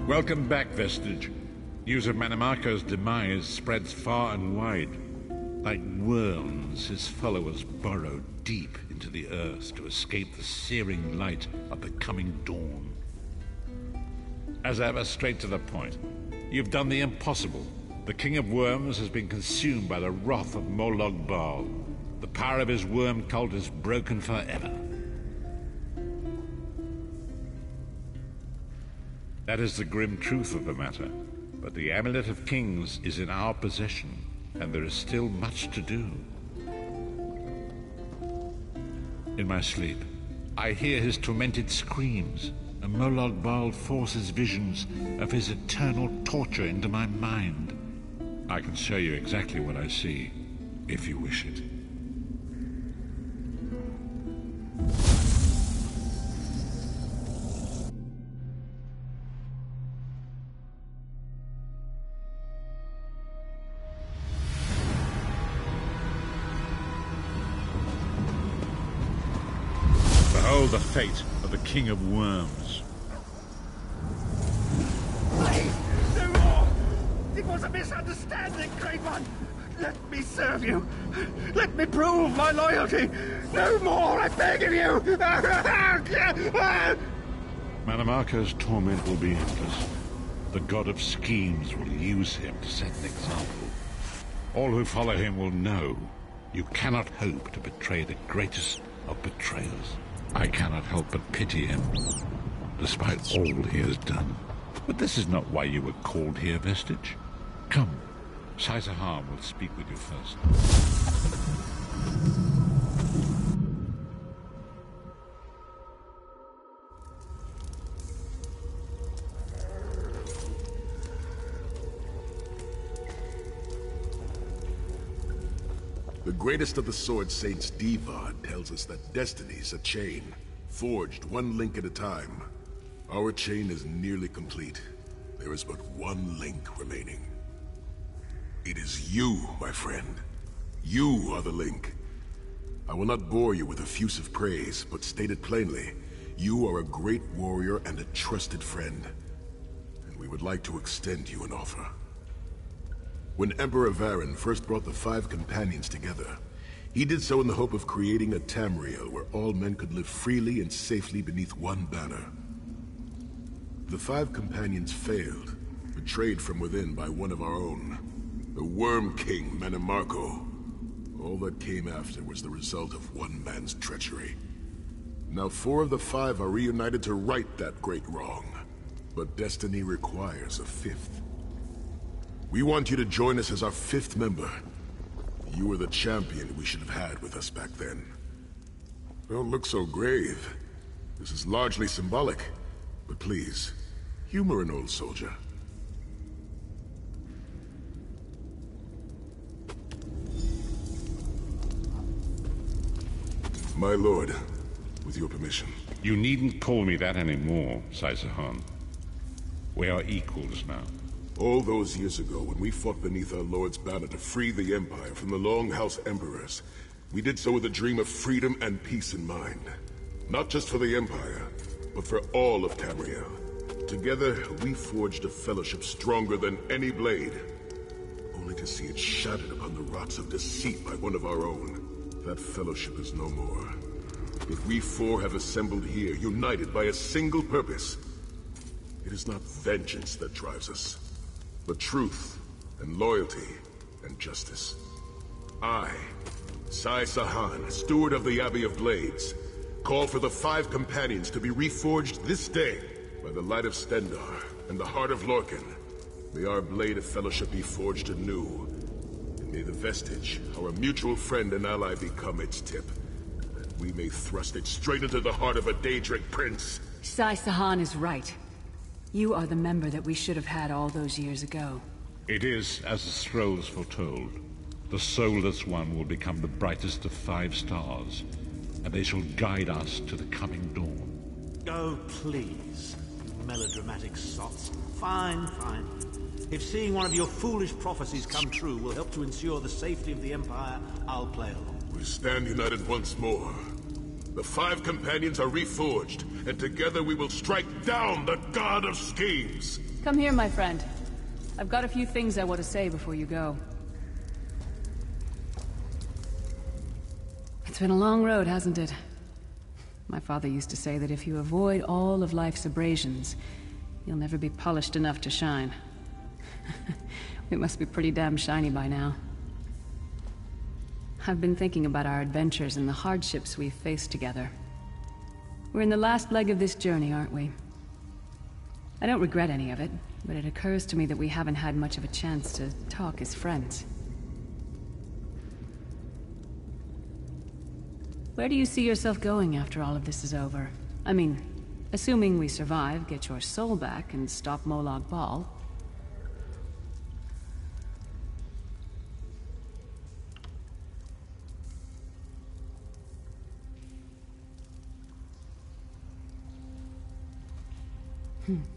Welcome back, Vestige. News of Manimarco's demise spreads far and wide. Like worms, his followers burrow deep into the earth to escape the searing light of the coming dawn. As ever, straight to the point. You've done the impossible. The King of Worms has been consumed by the wrath of Molog Bal. The power of his worm cult is broken forever. That is the grim truth of the matter. But the Amulet of Kings is in our possession, and there is still much to do. In my sleep, I hear his tormented screams, and Molog Bal forces visions of his eternal torture into my mind. I can show you exactly what I see, if you wish it. Behold the fate of the King of Worms. No more! It was a misunderstanding, Great One! Let me serve you! Let me prove my loyalty! No more, I beg of you! Manimarco's torment will be endless. The god of schemes will use him to set an example. All who follow him will know you cannot hope to betray the greatest of betrayers. I cannot help but pity him, despite all he has done. But this is not why you were called here, Vestige. Come, Saisahar will speak with you first. The greatest of the Sword Saints, Divad, tells us that destiny's a chain, forged one link at a time. Our chain is nearly complete. There is but one link remaining. It is you, my friend. You are the link. I will not bore you with effusive praise, but state it plainly. You are a great warrior and a trusted friend. And we would like to extend you an offer. When Emperor Varen first brought the 5 companions together, he did so in the hope of creating a Tamriel where all men could live freely and safely beneath one banner. The 5 companions failed, betrayed from within by one of our own, the Worm King Manimarco. All that came after was the result of one man's treachery. Now 4 of the 5 are reunited to right that great wrong, but destiny requires a 5th. We want you to join us as our 5th member. You were the champion we should have had with us back then. Don't look so grave. This is largely symbolic. But please, humor an old soldier. My lord, with your permission. You needn't call me that anymore, Saisahar. We are equals now. All those years ago, when we fought beneath our Lord's banner to free the Empire from the Longhouse Emperors, we did so with a dream of freedom and peace in mind. Not just for the Empire, but for all of Tamriel. Together, we forged a fellowship stronger than any blade, only to see it shattered upon the rocks of deceit by one of our own. That fellowship is no more. But we 4 have assembled here, united by a single purpose. It is not vengeance that drives us, but truth, and loyalty, and justice. I, Saisahar, steward of the Abbey of Blades, call for the 5 companions to be reforged this day by the light of Stendarr and the heart of Lorkhan. May our blade of fellowship be forged anew, and may the Vestige, our mutual friend and ally, become its tip, that we may thrust it straight into the heart of a Daedric prince. Saisahar is right. You are the member that we should have had all those years ago. It is as the scrolls foretold. The soulless one will become the brightest of 5 stars, and they shall guide us to the coming dawn. Oh, please, you melodramatic sots. Fine, fine. If seeing one of your foolish prophecies come true will help to ensure the safety of the Empire, I'll play along. We stand united once more. The 5 companions are reforged, and together we will strike down the God of Schemes! Come here, my friend. I've got a few things I want to say before you go. It's been a long road, hasn't it? My father used to say that if you avoid all of life's abrasions, you'll never be polished enough to shine. We must be pretty damn shiny by now. I've been thinking about our adventures and the hardships we've faced together. We're in the last leg of this journey, aren't we? I don't regret any of it, but it occurs to me that we haven't had much of a chance to talk as friends. Where do you see yourself going after all of this is over? I mean, assuming we survive, get your soul back, and stop Molag Bal.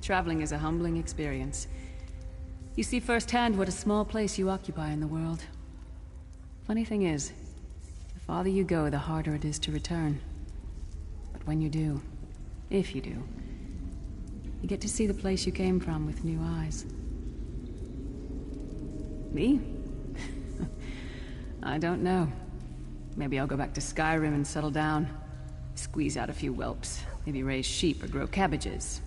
Traveling is a humbling experience. You see firsthand what a small place you occupy in the world. Funny thing is, the farther you go, the harder it is to return. But when you do, if you do, you get to see the place you came from with new eyes. Me? I don't know. Maybe I'll go back to Skyrim and settle down. Squeeze out a few whelps. Maybe raise sheep or grow cabbages.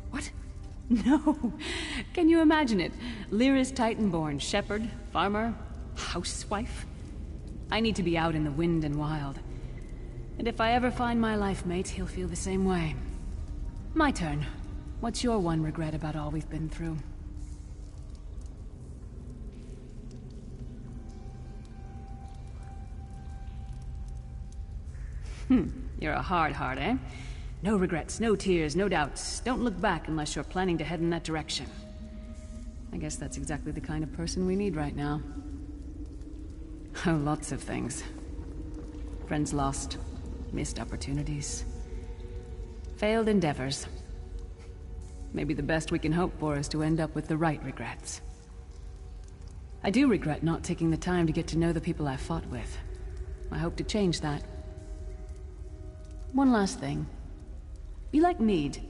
What? No! Can you imagine it? Lyra's Titanborn, shepherd, farmer, housewife? I need to be out in the wind and wild. And if I ever find my life mate, he'll feel the same way. My turn. What's your one regret about all we've been through? You're a hard heart, eh? No regrets, no tears, no doubts. Don't look back unless you're planning to head in that direction. I guess that's exactly the kind of person we need right now. Oh, lots of things. Friends lost, missed opportunities, failed endeavors. Maybe the best we can hope for is to end up with the right regrets. I do regret not taking the time to get to know the people I fought with. I hope to change that. One last thing. You like mead?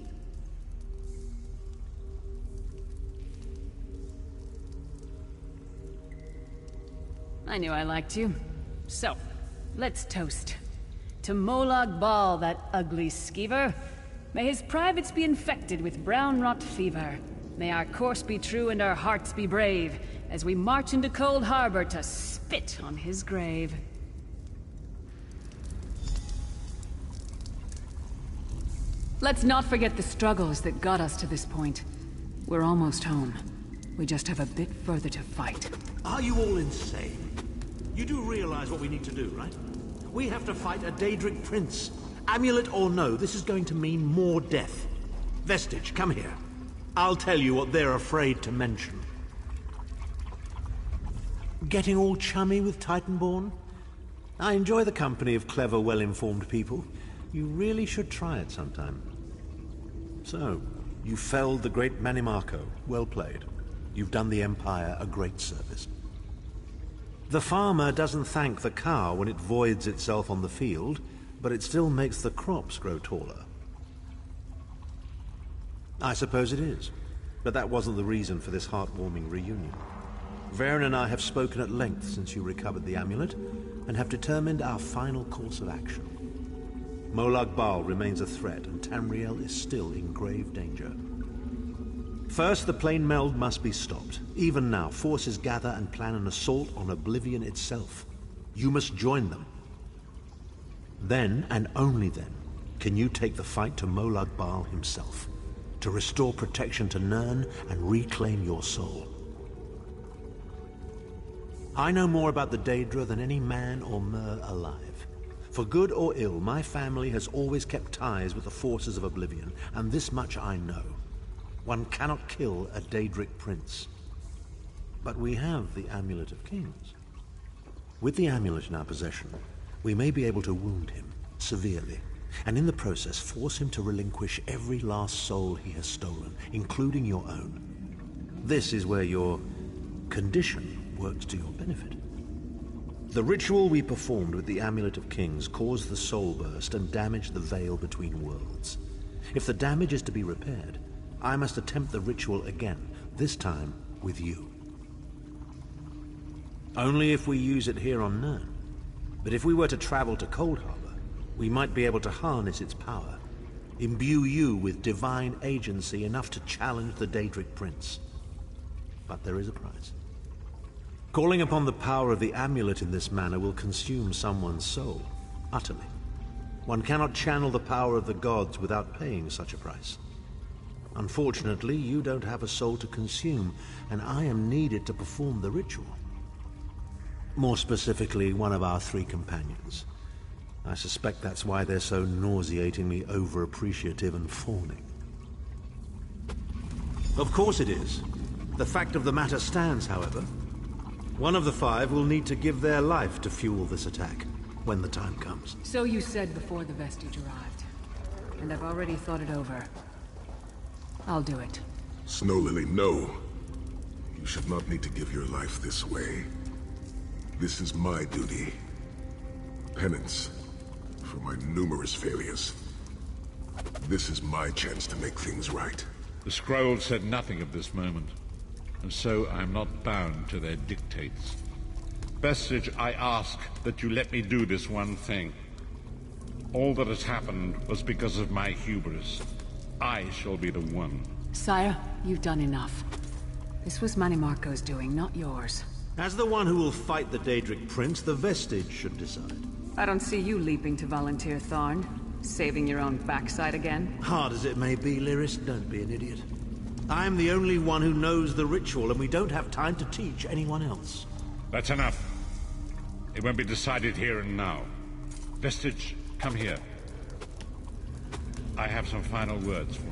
I knew I liked you. So, let's toast. To Molag Bal, that ugly skeever. May his privates be infected with brown rot fever. May our course be true and our hearts be brave, as we march into Cold Harbor to spit on his grave. Let's not forget the struggles that got us to this point. We're almost home. We just have a bit further to fight. Are you all insane? You do realize what we need to do, right? We have to fight a Daedric prince. Amulet or no, this is going to mean more death. Vestige, come here. I'll tell you what they're afraid to mention. Getting all chummy with Titanborn? I enjoy the company of clever, well-informed people. You really should try it sometime. So, you felled the great Manimarco. Well played. You've done the Empire a great service. The farmer doesn't thank the cow when it voids itself on the field, but it still makes the crops grow taller. I suppose it is, but that wasn't the reason for this heartwarming reunion. Varen and I have spoken at length since you recovered the amulet, and have determined our final course of action. Molag Bal remains a threat, and Tamriel is still in grave danger. First, the plane meld must be stopped. Even now, forces gather and plan an assault on Oblivion itself. You must join them. Then, and only then, can you take the fight to Molag Bal himself, to restore protection to Nirn and reclaim your soul. I know more about the Daedra than any man or mer alive. For good or ill, my family has always kept ties with the forces of Oblivion, and this much I know. One cannot kill a Daedric prince. But we have the Amulet of Kings. With the amulet in our possession, we may be able to wound him severely, and in the process force him to relinquish every last soul he has stolen, including your own. This is where your condition works to your benefit. The ritual we performed with the Amulet of Kings caused the soul burst and damaged the veil between worlds. If the damage is to be repaired, I must attempt the ritual again, this time with you. Only if we use it here on Nirn. But if we were to travel to Cold Harbor, we might be able to harness its power, imbue you with divine agency enough to challenge the Daedric Prince. But there is a price. Calling upon the power of the amulet in this manner will consume someone's soul, utterly. One cannot channel the power of the gods without paying such a price. Unfortunately, you don't have a soul to consume, and I am needed to perform the ritual. More specifically, one of our 3 companions. I suspect that's why they're so nauseatingly over-appreciative and fawning. Of course it is. The fact of the matter stands, however. One of the 5 will need to give their life to fuel this attack, when the time comes. So you said before the vestige arrived. And I've already thought it over. I'll do it. Snow Lily, no. You should not need to give your life this way. This is my duty. Penance for my numerous failures. This is my chance to make things right. The scroll said nothing of this moment, and so I am not bound to their dictates. Vestige, I ask that you let me do this one thing. All that has happened was because of my hubris. I shall be the one. Sire, you've done enough. This was Manimarco's doing, not yours. As the one who will fight the Daedric Prince, the Vestige should decide. I don't see you leaping to volunteer, Tharn. Saving your own backside again. Hard as it may be, Lyris, don't be an idiot. I'm the only one who knows the ritual, and we don't have time to teach anyone else. That's enough. It won't be decided here and now. Vestige, come here. I have some final words for you.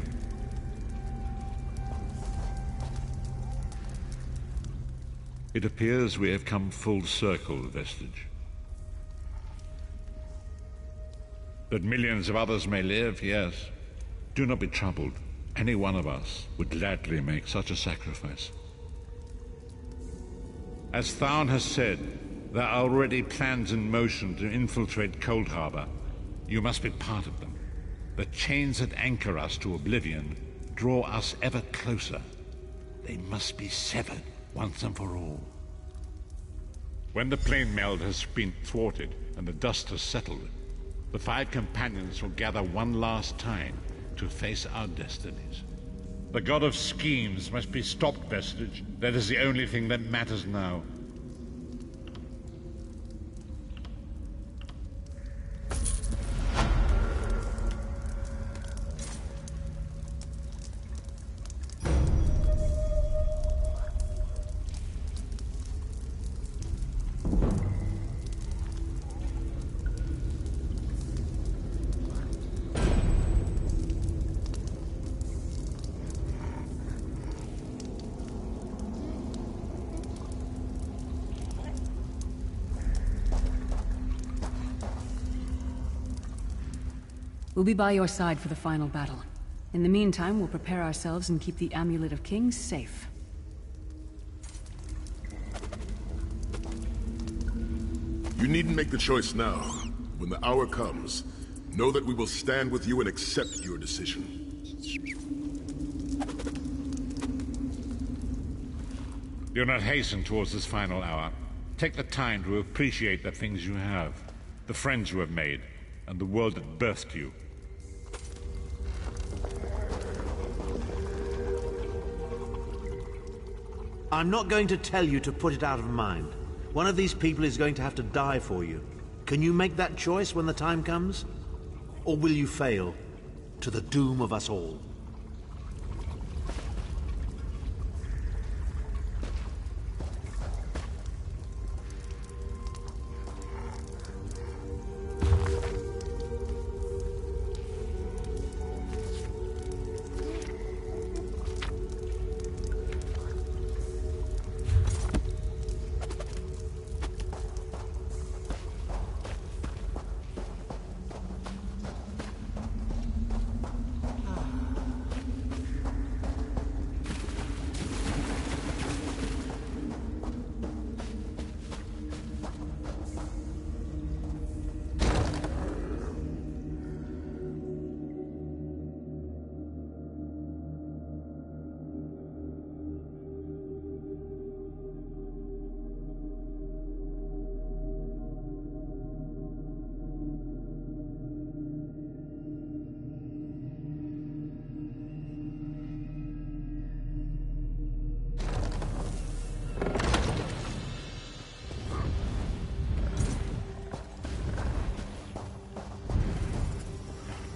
It appears we have come full circle, Vestige. That millions of others may live, yes. Do not be troubled. Any one of us would gladly make such a sacrifice. As Tharn has said, there are already plans in motion to infiltrate Cold Harbor. You must be part of them. The chains that anchor us to oblivion draw us ever closer. They must be severed once and for all. When the plane meld has been thwarted and the dust has settled, the 5 companions will gather one last time to face our destinies. The god of schemes must be stopped, Vestige. That is the only thing that matters now. We'll be by your side for the final battle. In the meantime, we'll prepare ourselves and keep the Amulet of Kings safe. You needn't make the choice now. When the hour comes, know that we will stand with you and accept your decision. Do not hasten towards this final hour. Take the time to appreciate the things you have, the friends you have made, and the world that birthed you. I'm not going to tell you to put it out of mind. One of these people is going to have to die for you. Can you make that choice when the time comes? Or will you fail to the doom of us all?